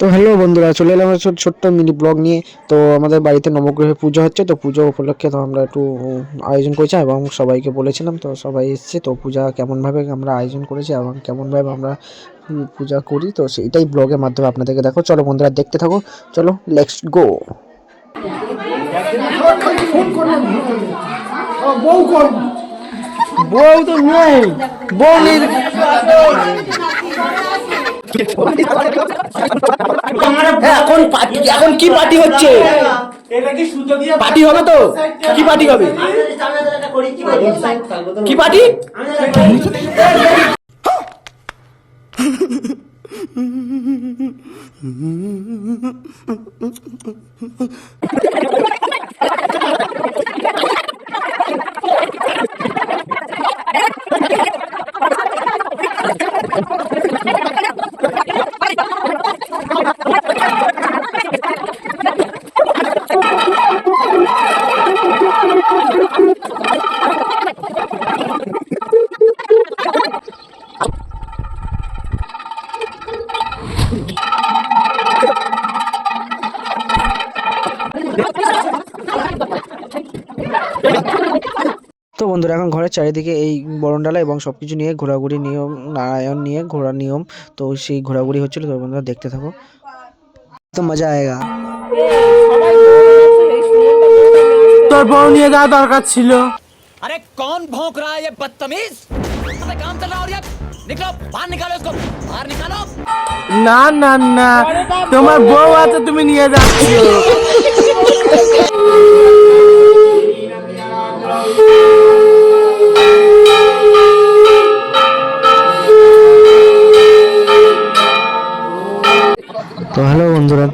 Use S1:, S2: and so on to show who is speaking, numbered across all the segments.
S1: তো হ্যালো বন্ধুরা, চলে এলাম একটা ছোট্ট মিনি ব্লগ নিয়ে। তো আমাদের বাড়িতে নবগ্রহের পুজো হচ্ছে, তো পুজো উপলক্ষে তো আমরা একটু আয়োজন করেছি এবং সবাইকে বলেছিলাম, তো সবাই এসেছে। তো পূজা কেমনভাবে আমরা আয়োজন করেছি এবং কেমনভাবে আমরা পূজা করি, তো সেইটাই ব্লগের মাধ্যমে আপনাদেরকে দেখো। চলো বন্ধুরা, দেখতে থাকো। চলো, লেটস গো। বউ তো নেই, বউ নেই। এখন পার্টি, এখন কি পার্টি হচ্ছে? পার্টি হবে তো? কি পার্টি হবে? কি পার্টি? তো বন্ধুরা, এখন ঘরের চারিদিকে এই বরণডালা এবং সবকিছু নিয়ে ঘোরাঘুরি নিয়ম, নারায়ণ নিয়ে ঘোরার নিয়ম। তো সেই ঘোরাঘুরি হচ্ছিল। তো বন্ধুরা, দেখতে থাকো, তো মজা আয়েগা।
S2: তোর বউ নিয়ে যাওয়া দরকার ছিল।
S3: अरे कौन भौंक रहा है ये बदतमीज? काम चल रहा है और ये निकलो बाहर निकालो इसको बाहर निकालो।
S2: না না না, তোমার বউ আছে, তুমি নিয়ে যাচ্ছ।
S1: তো হ্যালো বন্ধুরা,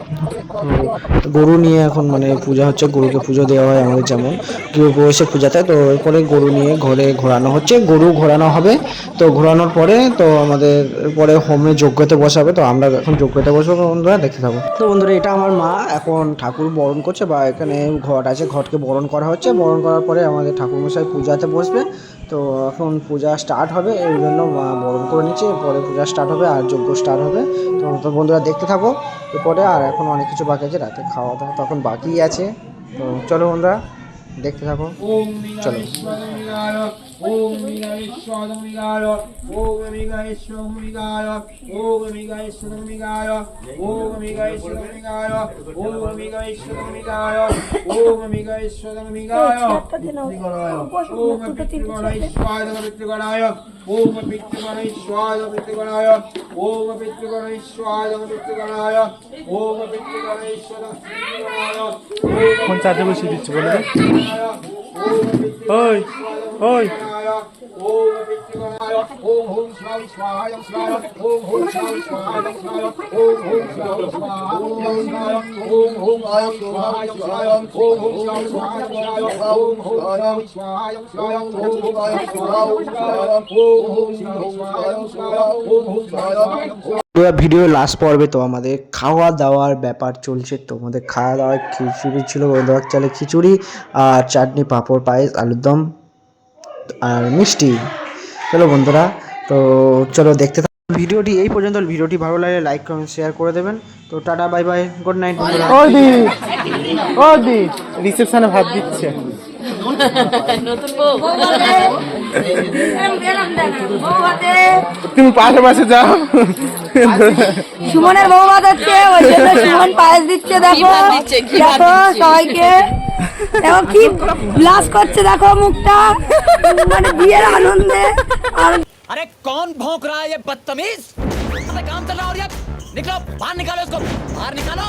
S1: গরু নিয়ে এখন মানে পূজা হচ্ছে। গরুকে পুজো দেওয়া হয় আমাদের, যেমন গৃহপ্রবেশের পূজাতে। তো এরপরে গরু নিয়ে ঘরে ঘোরানো হচ্ছে, গরু ঘোরানো হবে। তো ঘোরানোর পরে তো আমাদের পরে হোমে যজ্ঞতে বসাবে। তো আমরা এখন যজ্ঞতে বসবো বন্ধুরা, দেখতে থাকবো। তো বন্ধুরা, এটা আমার মা এখন ঠাকুর বরণ করছে, বা এখানে ঘট আছে, ঘটকে বরণ করা হচ্ছে। বরণ করার পরে আমাদের ঠাকুরমশাই পূজাতে বসবে। তো এখন পূজা স্টার্ট হবে, এই জন্য মা বরণ করে নিচ্ছে। পরে পূজা স্টার্ট হবে আর যজ্ঞ স্টার্ট হবে। তো বন্ধুরা, দেখতে থাকো। এরপরে আর এখন অনেক কিছু বাকি আছে, রাতে খাওয়া দাওয়া তখন বাকি আছে। তো চলো বন্ধুরা, দেখতে থাকো। চলো।
S2: কোন চার্জে বসিয়ে দিচ্ছ বলে? ওই ওই
S1: ভিডিও লাস্ট পর্বে তো আমাদের খাওয়া দাওয়ার ব্যাপার চলছে। তো আমাদের খাওয়া দাওয়ার খিচুড়ি ছিল, দেওয়ার চালে খিচুড়ি আর চাটনি, পাঁপড়, পায়েস, আলুর দম আর মিষ্টি। চলো বন্ধুরা, তো চলো দেখতে থাকো। ভিডিওটি এই পর্যন্ত। ভিডিওটি ভালো লাগলে লাইক, কমেন্ট, শেয়ার করে দেবেন। তো tata, bye bye, good night বন্ধুরা।
S2: ও দি রিসেপশনে ভাত দিচ্ছে। তুমি পাশে পাশে যাও।
S4: সুমনের বউ ভাত হচ্ছে, ওই জন্য সুমন পায়েস দিচ্ছে। দেখো দেখো সবাইকে, দেখো কি ব্লাস করছে, দেখো মুখটা মানে বিয়ের আনন্দে। আর
S3: अरे कौन भौंक रहा है ये बदतमीज? काम चल रहा है और ये निकलो बाहर निकालो इसको बाहर निकालो।